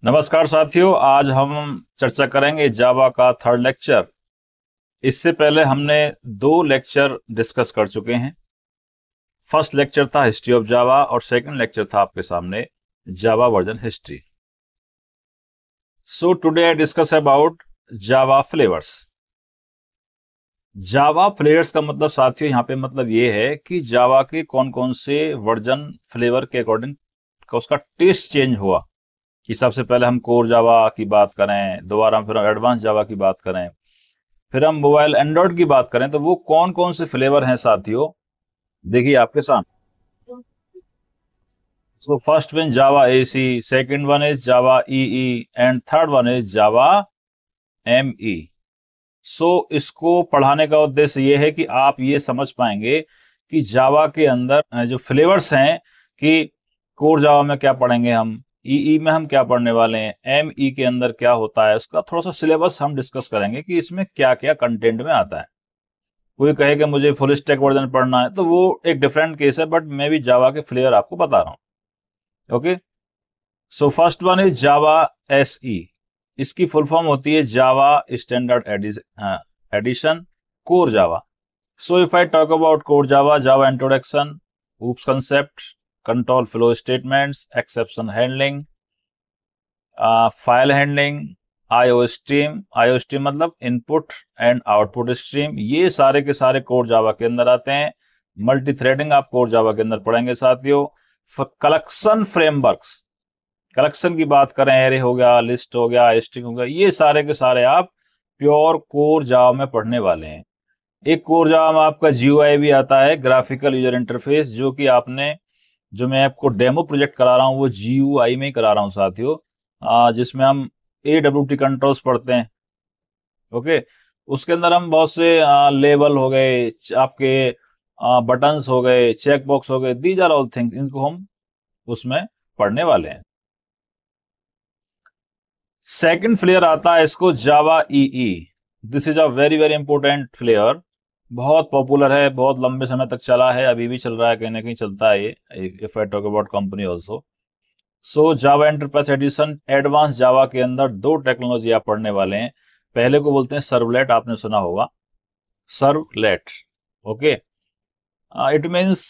नमस्कार साथियों, आज हम चर्चा करेंगे जावा का थर्ड लेक्चर। इससे पहले हमने 2 लेक्चर डिस्कस कर चुके हैं। फर्स्ट लेक्चर था हिस्ट्री ऑफ जावा और सेकंड लेक्चर था आपके सामने Java version history. So today I discuss about Java flavours. Java flavours का मतलब साथियों यहाँ पे मतलब ये है कि जावा के कौन कौन से वर्जन फ्लेवर के अकॉर्डिंग का उसका टेस्ट चेंज हुआ। कि सबसे पहले हम कोर जावा की बात करें, दोबारा फिर हम एडवांस जावा की बात करें, फिर हम मोबाइल एंड्रॉइड की बात करें, तो वो कौन कौन से फ्लेवर हैं साथियों, देखिए आपके सामने। So first one Java SE, second one is Java EE and third one is Java ME. So इसको पढ़ाने का उद्देश्य ये है कि आप ये समझ पाएंगे कि जावा के अंदर जो फ्लेवर्स हैं कि कोर जावा में क्या पढ़ेंगे हम, ईई में हम क्या पढ़ने वाले हैं, एमई के अंदर क्या होता है, उसका थोड़ा सा सिलेबस हम डिस्कस करेंगे कि इसमें क्या क्या कंटेंट में आता है। कोई कहे कि मुझे फुल स्टैक वर्जन पढ़ना है तो वो एक डिफरेंट केस है, बट मैं भी जावा के फ्लेवर आपको बता रहा हूं। Okay, so first one is Java SE. इसकी फुल फॉर्म होती है Java standard edition core Java. So if I talk about core Java, Java introduction, oops concept, control flow statements, exception handling, file handling, IO stream मतलब input and output stream, ये सारे के सारे core Java के अंदर आते हैं। Multi threading आप कोर जावा के अंदर पढ़ेंगे साथियों। कलेक्शन फ्रेमवर्क्स, कलेक्शन की बात करें, एरे हो गया, लिस्ट हो गया, स्ट्रिंग हो गया, ये सारे के सारे आप प्योर कोर जावा में पढ़ने वाले हैं। एक कोर जावा में आपका जीयूआई भी आता है, ग्राफिकल यूजर इंटरफेस, जो कि आपने, जो मैं आपको डेमो प्रोजेक्ट करा रहा हूँ वो जीयूआई में ही करा रहा हूँ साथियों, जिसमें हम AWT कंट्रोल्स पढ़ते हैं। ओके, उसके अंदर हम बहुत से लेबल हो गए, आपके बटन्स हो गए, चेक बॉक्स हो गए, दीज आर ऑल थिंग्स, इनको हम उसमें पढ़ने वाले हैं। सेकंड फ्लेयर आता है इसको Java EE. This is a very very important flair, बहुत पॉपुलर है, बहुत लंबे समय तक चला है, अभी भी चल रहा है, कहीं ना कहीं चलता है ये, if I talk about company also. So Java enterprise addition, advance जावा के अंदर 2 टेक्नोलॉजी आप पढ़ने वाले हैं। पहले को बोलते हैं सर्वलेट, आपने सुना होगा सर्वलेट। ओके, इट मीन्स,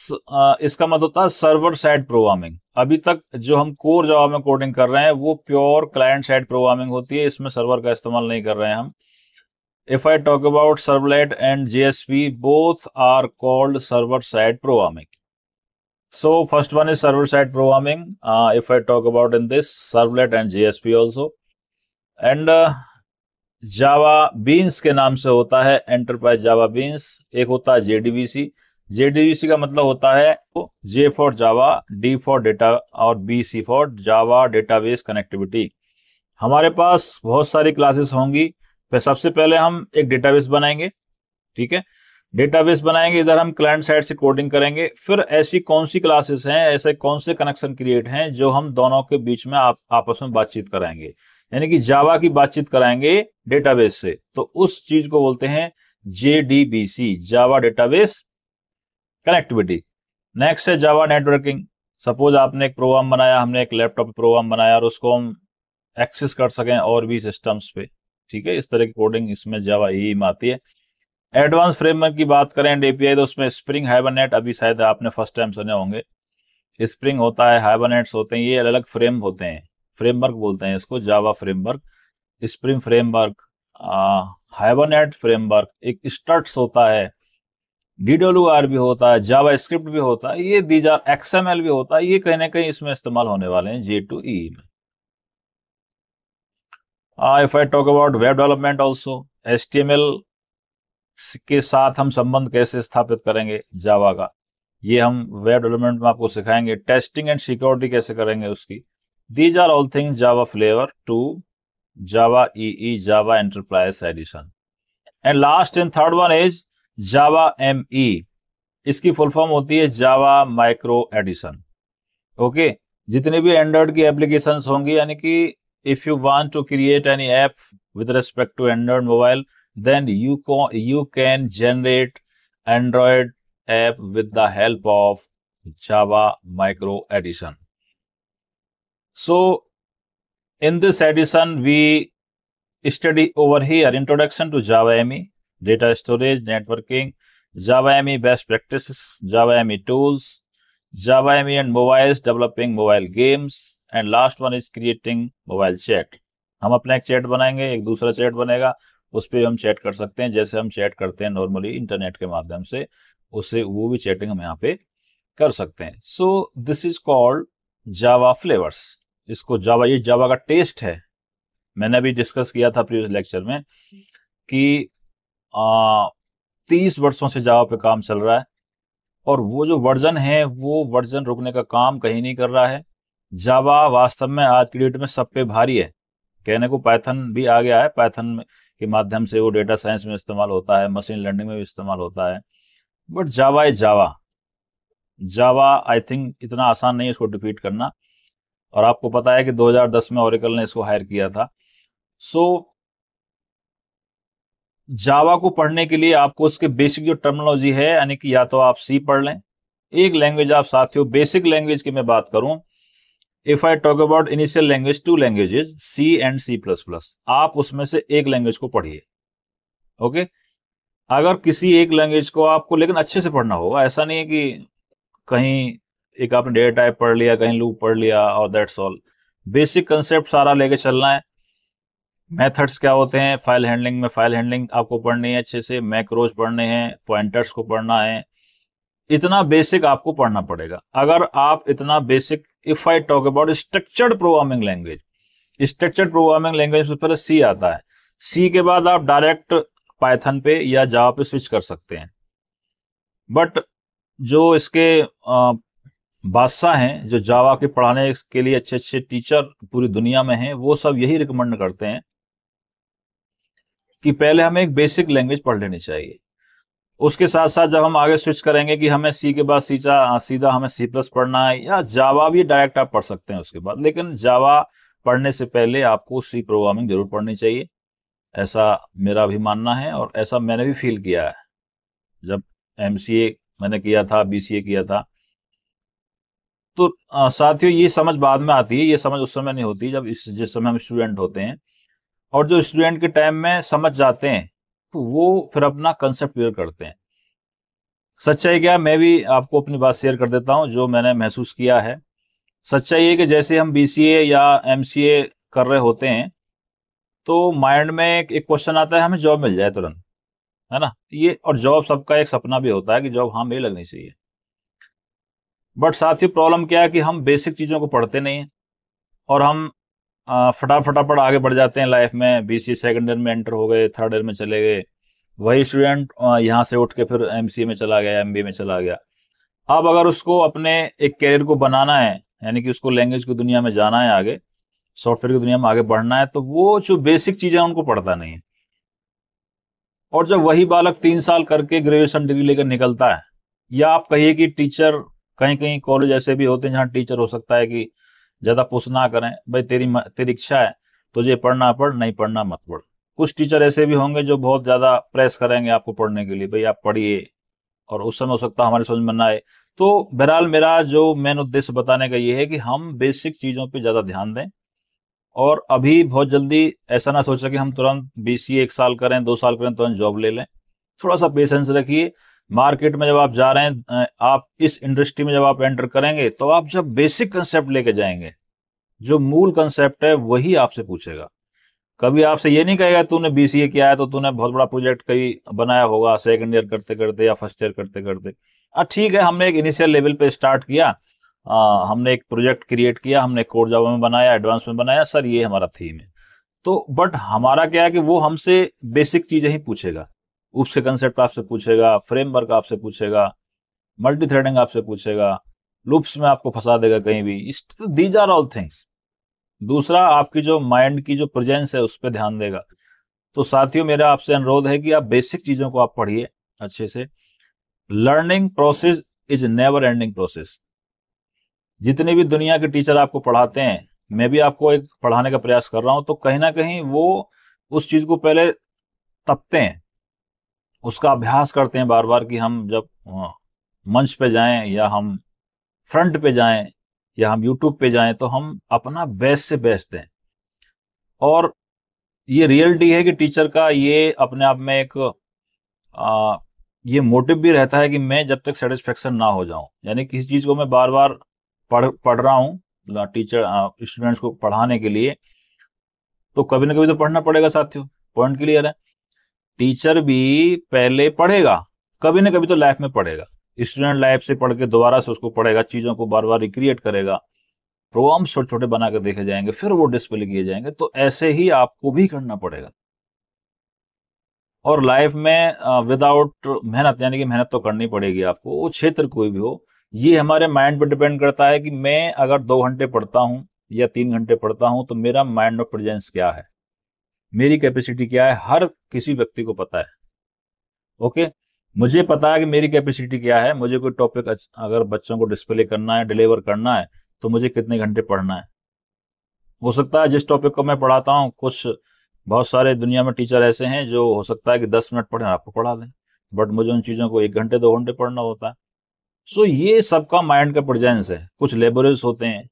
इसका मतलब होता है सर्वर साइड प्रोग्रामिंग। अभी तक जो हम कोर जावा में कोडिंग कर रहे हैं वो प्योर क्लाइंट साइड प्रोग्रामिंग होती है, इसमें सर्वर का इस्तेमाल नहीं कर रहे हैं हम। If I talk about servlet and JSP, both are called server side programming. So first one is server side programming. If I talk about in this servlet and JSP also, and Java Beans के नाम से होता है enterprise जावा beans. एक होता है JDBC। JDBC का मतलब होता है J for Java, D for data और BC for Java database connectivity. हमारे पास बहुत सारी क्लासेस होंगी, फिर सबसे पहले हम एक डेटाबेस बनाएंगे, ठीक है, डेटाबेस बनाएंगे, इधर हम क्लाइंट साइड से कोडिंग करेंगे। फिर ऐसी कौन सी क्लासेस हैं, ऐसे कौन से कनेक्शन क्रिएट हैं जो हम दोनों के बीच में आपस में बातचीत कराएंगे, यानी कि जावा की बातचीत कराएंगे डेटाबेस से, तो उस चीज को बोलते हैं JDBC, जावा डेटाबेस कनेक्टिविटी। नेक्स्ट है जावा नेटवर्किंग। सपोज आपने एक प्रोग्राम बनाया, हमने एक लैपटॉप पे प्रोग्राम बनाया और उसको हम एक्सेस कर सकें और भी सिस्टम्स पे, ठीक है, इस तरह की कोडिंग इसमें जावा ई में आती है। एडवांस फ्रेमवर्क की बात करें एपीआई, तो उसमें स्प्रिंग, हाइबरनेट, अभी शायद आपने फर्स्ट टाइम सुने होंगे। स्प्रिंग होता है, हाइबरनेट्स होते हैं, ये अलग अलग फ्रेम होते हैं, फ्रेमवर्क बोलते हैं इसको, Java framework, spring framework, hibernate framework, एक स्टट्स होता है, DWR भी होता है, जावा स्क्रिप्ट भी होता है, ये दीज आर XML भी होता है, ये कहीं ना कहीं इसमें इस्तेमाल होने वाले हैं J2E में। If I talk about web development also, HTML के साथ हम संबंध कैसे स्थापित करेंगे जावा का, ये हम वेब डेवलपमेंट में आपको सिखाएंगे। टेस्टिंग एंड सिक्योरिटी कैसे करेंगे उसकी। These are all things Java flavour to Java EE, Java enterprise edition. And last and third one is Java ME. इसकी फुल फॉर्म होती है जावा माइक्रो एडिशन। ओके, जितने भी एंड्रॉइड की एप्लीकेशंस होंगी, यानी कि if you want to create any app with respect to Android mobile, then you can generate Android app with the help of Java Micro Edition. So In this edition, we study over here Introduction to Java ME, Data Storage, Networking, Java ME Best Practices, Java ME Tools, Java ME and Mobiles, Developing Mobile Games, and last one is Creating Mobile Chat. हम अपना एक chat बनाएंगे, एक दूसरा chat बनेगा, उस पर हम चैट कर सकते हैं जैसे हम चैट करते हैं नॉर्मली इंटरनेट के माध्यम से, उससे वो भी चैटिंग हम यहाँ पे कर सकते हैं. So this is called Java flavours. इसको जावा, ये जावा का टेस्ट है. मैंने अभी डिस्कस किया था प्रीवियस लेक्चर में कि 30 वर्षों से जावा पे काम चल रहा है और वो जो वर्जन है वो वर्जन रुकने का काम कहीं नहीं कर रहा है. जावा वास्तव में आज की डेट में सब पे भारी है. कहने को पाइथन भी आ गया है, पाइथन के माध्यम से वो डेटा साइंस में इस्तेमाल होता है, मशीन लर्निंग में भी इस्तेमाल होता है, but Java is Java. Java I think इतना आसान नहीं है इसको डिफीट करना. और आपको पता है कि 2010 में ओरेकल ने इसको हायर किया था. सो जावा को पढ़ने के लिए आपको उसके बेसिक जो टर्मिनोलॉजी है, यानी कि या तो आप सी पढ़ लें, एक लैंग्वेज आप साथियों बेसिक लैंग्वेज की मैं बात करूं, if I talk about initial language, 2 languages C and C++, आप उसमें से एक लैंग्वेज को पढ़िए. ओके, अगर किसी एक लैंग्वेज को आपको लेकिन अच्छे से पढ़ना होगा. ऐसा नहीं है कि कहीं एक आपने डेटा टाइप पढ़ लिया, कहीं लूप पढ़ लिया और दैट्स ऑल. बेसिक कंसेप्ट सारा लेके चलना है. मेथड्स क्या होते हैं फाइल हैंडलिंग में, फाइल हैंडलिंग आपको पढ़नी है अच्छे से, मैक्रोज पढ़ने हैं, पॉइंटर्स को पढ़ना है. इतना बेसिक आपको पढ़ना पड़ेगा. अगर आप इतना basic, if I talk about structured programming language, structured programming language पर सी आता है. सी के बाद आप डायरेक्ट पाइथन पे या जावा पे स्विच कर सकते हैं. बट जो इसके बादशाह हैं, जो जावा के पढ़ाने के लिए अच्छे अच्छे टीचर पूरी दुनिया में हैं, वो सब यही रिकमेंड करते हैं कि पहले हमें एक बेसिक लैंग्वेज पढ़ लेनी चाहिए. उसके साथ साथ जब हम आगे स्विच करेंगे कि हमें सी के बाद सीधा हमें C+ पढ़ना है, या जावा भी डायरेक्ट आप पढ़ सकते हैं उसके बाद, लेकिन जावा पढ़ने से पहले आपको सी प्रोग्रामिंग जरूर पढ़नी चाहिए. ऐसा मेरा भी मानना है और ऐसा मैंने भी फील किया है जब MCA मैंने किया था, BCA किया था. तो साथियों ये समझ बाद में आती है, ये समझ उस समय नहीं होती जब जिस समय हम स्टूडेंट होते हैं. और जो स्टूडेंट के टाइम में समझ जाते हैं तो वो फिर अपना कंसेप्ट क्लियर करते हैं. सच्चाई क्या, मैं भी आपको अपनी बात शेयर कर देता हूं जो मैंने महसूस किया है. सच्चाई ये कि जैसे हम BCA या MCA कर रहे होते हैं तो माइंड में एक क्वेश्चन आता है, हमें जॉब मिल जाए तुरंत, है ना. ये और जॉब सबका एक सपना भी होता है कि जॉब हमें लगनी चाहिए. बट साथियों प्रॉब्लम क्या है कि हम बेसिक चीजों को पढ़ते नहीं हैं और हम फटाफट आगे बढ़ जाते हैं लाइफ में. BCA सेकंड ईयर में एंटर हो गए, थर्ड ईयर में चले गए. वही स्टूडेंट यहाँ से उठ के फिर MCA में चला गया, MBA में चला गया. अब अगर उसको अपने एक कैरियर को बनाना है, यानी कि उसको लैंग्वेज की दुनिया में जाना है, आगे सॉफ्टवेयर की दुनिया में आगे बढ़ना है, तो वो जो बेसिक चीजें उनको पढ़ता नहीं है. और जब वही बालक 3 साल करके ग्रेजुएशन डिग्री लेकर निकलता है, या आप कहिए कि टीचर, कहीं कहीं कॉलेज ऐसे भी होते हैं जहाँ टीचर हो सकता है कि ज्यादा पुश ना करें, भाई तेरी इच्छा है, तुझे पढ़ना पढ़, नहीं पढ़ना मत पढ़. कुछ टीचर ऐसे भी होंगे जो बहुत ज्यादा प्रेस करेंगे आपको पढ़ने के लिए, भाई आप पढ़िए, और उस समय हो सकता है हमारे समझ में ना आए. तो बहरहाल मेरा जो मेन उद्देश्य बताने का ये है कि हम बेसिक चीजों पे ज्यादा ध्यान दें. और अभी बहुत जल्दी ऐसा ना सोचा कि हम तुरंत BCA 1 साल करें, 2 साल करें, तुरंत जॉब ले लें. थोड़ा सा पेशेंस रखिए. मार्केट में जब आप जा रहे हैं, आप इस इंडस्ट्री में जब आप एंटर करेंगे, तो आप जब बेसिक कंसेप्ट लेके जाएंगे, जो मूल कंसेप्ट है वही आपसे पूछेगा. कभी आपसे ये नहीं कहेगा तूने BCA किया है तो तूने बहुत बड़ा प्रोजेक्ट कहीं बनाया होगा सेकंड ईयर करते करते या फर्स्ट ईयर करते करते. ठीक है, हमने एक इनिशियल लेवल पे स्टार्ट किया, हमने एक प्रोजेक्ट क्रिएट किया, हमने कोड जावा में बनाया, एडवांस में बनाया, सर ये हमारा थीम है. तो बट हमारा क्या है कि वो हमसे बेसिक चीजें ही पूछेगा. उसके कंसेप्ट आपसे पूछेगा, फ्रेमवर्क आपसे पूछेगा, मल्टी थ्रेडिंग आपसे पूछेगा, लूप्स में आपको फंसा देगा कहीं भी. These are all things. दूसरा, आपकी जो माइंड की जो प्रेजेंस है उस पर ध्यान देगा. तो साथियों मेरा आपसे अनुरोध है कि आप बेसिक चीजों को आप पढ़िए अच्छे से. Learning process is never ending process. जितने भी दुनिया के टीचर आपको पढ़ाते हैं, मैं भी आपको एक पढ़ाने का प्रयास कर रहा हूं, तो कहीं ना कहीं वो उस चीज को पहले तपते हैं, उसका अभ्यास करते हैं बार बार कि हम जब मंच पे जाएं या हम फ्रंट पे जाएं या हम यूट्यूब पे जाएं तो हम अपना बेस्ट से बेस्ट दें. और ये रियलिटी है कि टीचर का ये अपने आप में एक ये मोटिव भी रहता है कि मैं जब तक सेटिस्फेक्शन ना हो जाऊं, यानी किसी चीज को मैं बार बार पढ़ रहा हूं टीचर स्टूडेंट्स को पढ़ाने के लिए, तो कभी ना कभी तो पढ़ना पड़ेगा साथियों। पॉइंट क्लियर है? टीचर भी पहले पढ़ेगा, कभी ना कभी तो लाइफ में पढ़ेगा, स्टूडेंट लाइफ से पढ़ के दोबारा से उसको पढ़ेगा, चीजों को बार बार रिक्रिएट करेगा, प्रोग्राम्स छोटे छोटे बना के देखे जाएंगे, फिर वो डिस्प्ले किए जाएंगे। तो ऐसे ही आपको भी करना पड़ेगा। और लाइफ में विदाउट मेहनत, यानी कि मेहनत तो करनी पड़ेगी आपको, वो क्षेत्र कोई भी हो। ये हमारे माइंड पर डिपेंड करता है कि मैं अगर 2 घंटे पढ़ता हूं या 3 घंटे पढ़ता हूं तो मेरा माइंड ऑफ प्रेजेंस क्या है, मेरी कैपेसिटी क्या है, हर किसी व्यक्ति को पता है। ओके, मुझे पता है कि मेरी कैपेसिटी क्या है। मुझे कोई टॉपिक अगर बच्चों को डिस्प्ले करना है, डिलीवर करना है, तो मुझे कितने घंटे पढ़ना है। हो सकता है जिस टॉपिक को मैं पढ़ाता हूँ, कुछ बहुत सारे दुनिया में टीचर ऐसे हैं जो हो सकता है कि 10 मिनट पढ़ें आपको पढ़ा दें, बट मुझे उन चीज़ों को 1 घंटे 2 घंटे पढ़ना होता है। सो ये सबका माइंड का प्रेजेंस है। कुछ लेबोरियस होते हैं,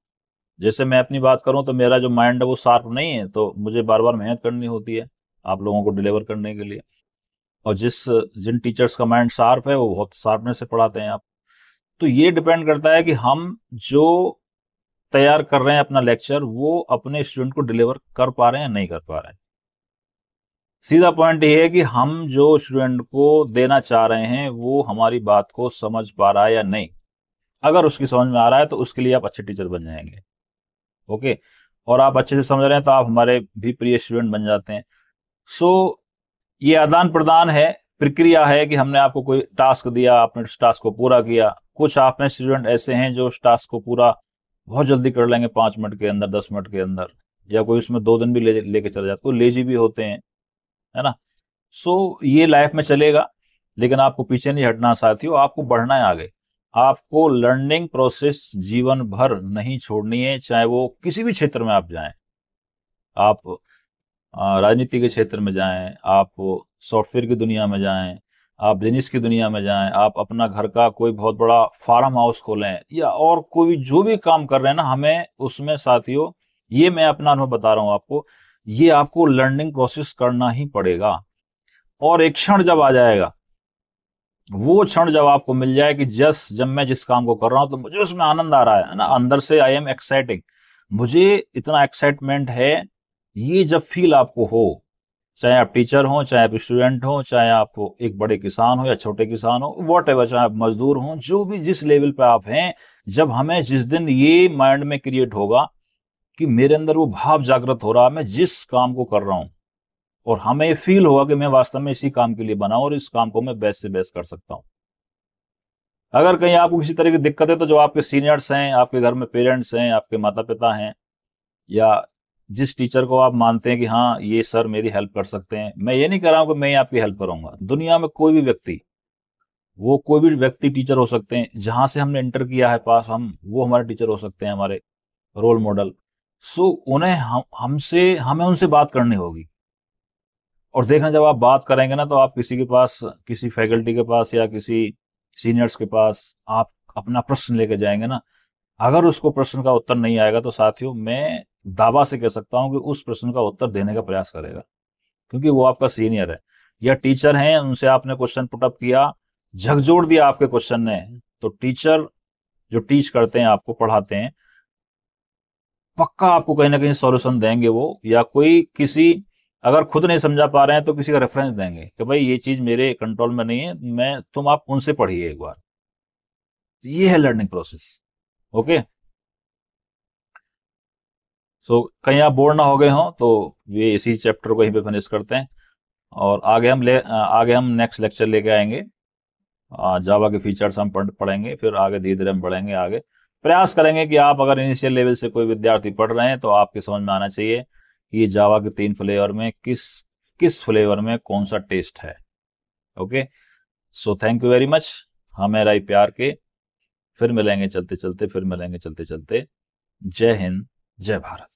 जैसे मैं अपनी बात करूं तो मेरा जो माइंड है वो शार्प नहीं है, तो मुझे बार बार मेहनत करनी होती है आप लोगों को डिलीवर करने के लिए। और जिन टीचर्स का माइंड शार्प है वो बहुत शार्पनेस से पढ़ाते हैं आप। तो ये डिपेंड करता है कि हम जो तैयार कर रहे हैं अपना लेक्चर, वो अपने स्टूडेंट को डिलीवर कर पा रहे हैं या नहीं कर पा रहे हैं। सीधा पॉइंट ये है कि हम जो स्टूडेंट को देना चाह रहे हैं वो हमारी बात को समझ पा रहा है या नहीं। अगर उसकी समझ में आ रहा है तो उसके लिए आप अच्छे टीचर बन जाएंगे। ओके, और आप अच्छे से समझ रहे हैं तो आप हमारे भी प्रिय स्टूडेंट बन जाते हैं। सो ये आदान प्रदान है, प्रक्रिया है कि हमने आपको कोई टास्क दिया, आपने उस टास्क को पूरा किया। कुछ आप में स्टूडेंट ऐसे हैं जो उस टास्क को पूरा बहुत जल्दी कर लेंगे, 5 मिनट के अंदर, 10 मिनट के अंदर, या कोई उसमें 2 दिन भी लेके चले जाते, तो लेजी भी होते हैं, है ना। सो ये लाइफ में चलेगा, लेकिन आपको पीछे नहीं हटना साथियों, आपको बढ़ना है आगे। आपको लर्निंग प्रोसेस जीवन भर नहीं छोड़नी है, चाहे वो किसी भी क्षेत्र में आप जाएं। आप राजनीति के क्षेत्र में जाएं, आप सॉफ्टवेयर की दुनिया में जाएं, आप बिजनेस की दुनिया में जाएं, आप अपना घर का कोई बहुत बड़ा फार्म हाउस खोलें, या और कोई जो भी काम कर रहे हैं ना, हमें उसमें साथियों, ये मैं अपना अनुभव बता रहा हूं आपको, ये आपको लर्निंग प्रोसेस करना ही पड़ेगा। और एक क्षण जब आ जाएगा, वो क्षण जब आपको मिल जाए कि जब मैं जिस काम को कर रहा हूं तो मुझे उसमें आनंद आ रहा है ना, अंदर से आई एम एक्साइटिंग, मुझे इतना एक्साइटमेंट है, ये जब फील आपको हो, चाहे आप टीचर हो, चाहे आप स्टूडेंट हो, चाहे आप एक बड़े किसान हो या छोटे किसान हो, वॉट एवर, चाहे आप मजदूर हो, जो भी जिस लेवल पे आप हैं, जब हमें जिस दिन ये माइंड में क्रिएट होगा कि मेरे अंदर वो भाव जागृत हो रहा है मैं जिस काम को कर रहा हूं, और हमें फील होगा कि मैं वास्तव में इसी काम के लिए बना हूं और इस काम को मैं बेस्ट से बेस्ट कर सकता हूं। अगर कहीं आपको किसी तरह की दिक्कत है तो जो आपके सीनियर्स हैं, आपके घर में पेरेंट्स हैं, आपके माता पिता हैं, या जिस टीचर को आप मानते हैं कि हाँ ये सर मेरी हेल्प कर सकते हैं, मैं ये नहीं कह रहा हूं कि मैं ही आपकी हेल्प करूंगा, दुनिया में कोई भी व्यक्ति, वो कोई भी व्यक्ति टीचर हो सकते हैं, जहां से हमने इंटर किया है पास, हम वो हमारे टीचर हो सकते हैं, हमारे रोल मॉडल। सो उन्हें हमें उनसे बात करनी होगी। और देखना, जब आप बात करेंगे ना, तो आप किसी के पास, किसी फैकल्टी के पास या किसी सीनियर्स के पास आप अपना प्रश्न लेके जाएंगे ना, अगर उसको प्रश्न का उत्तर नहीं आएगा तो साथियों मैं दावा से कह सकता हूं कि उस प्रश्न का उत्तर देने का प्रयास करेगा, क्योंकि वो आपका सीनियर है या टीचर है, उनसे आपने क्वेश्चन पुटअप किया, झकझोर दिया आपके क्वेश्चन ने, तो टीचर जो टीच करते हैं, आपको पढ़ाते हैं, पक्का आपको कहीं ना कहीं सॉल्यूशन देंगे वो, या कोई किसी, अगर खुद नहीं समझा पा रहे हैं तो किसी का रेफरेंस देंगे कि भाई ये चीज मेरे कंट्रोल में नहीं है, आप उनसे पढ़िए एक बार। ये है लर्निंग प्रोसेस। ओके, सो कहीं आप बोर ना हो गए हो तो ये इसी चैप्टर को यहीं पे फिनिश करते हैं, और आगे हम नेक्स्ट लेक्चर लेके आएंगे, जावा के फीचर्स हम पढ़ेंगे, फिर आगे धीरे धीरे हम बढ़ेंगे आगे। प्रयास करेंगे कि आप अगर इनिशियल लेवल से कोई विद्यार्थी पढ़ रहे हैं तो आपके समझ में आना चाहिए कि ये जावा के 3 फ्लेवर में किस किस फ्लेवर में कौन सा टेस्ट है। Okay, so thank you very much. हमें राय प्यार के, फिर मिलेंगे चलते चलते, फिर मिलेंगे चलते चलते। जय हिंद, जय भारत।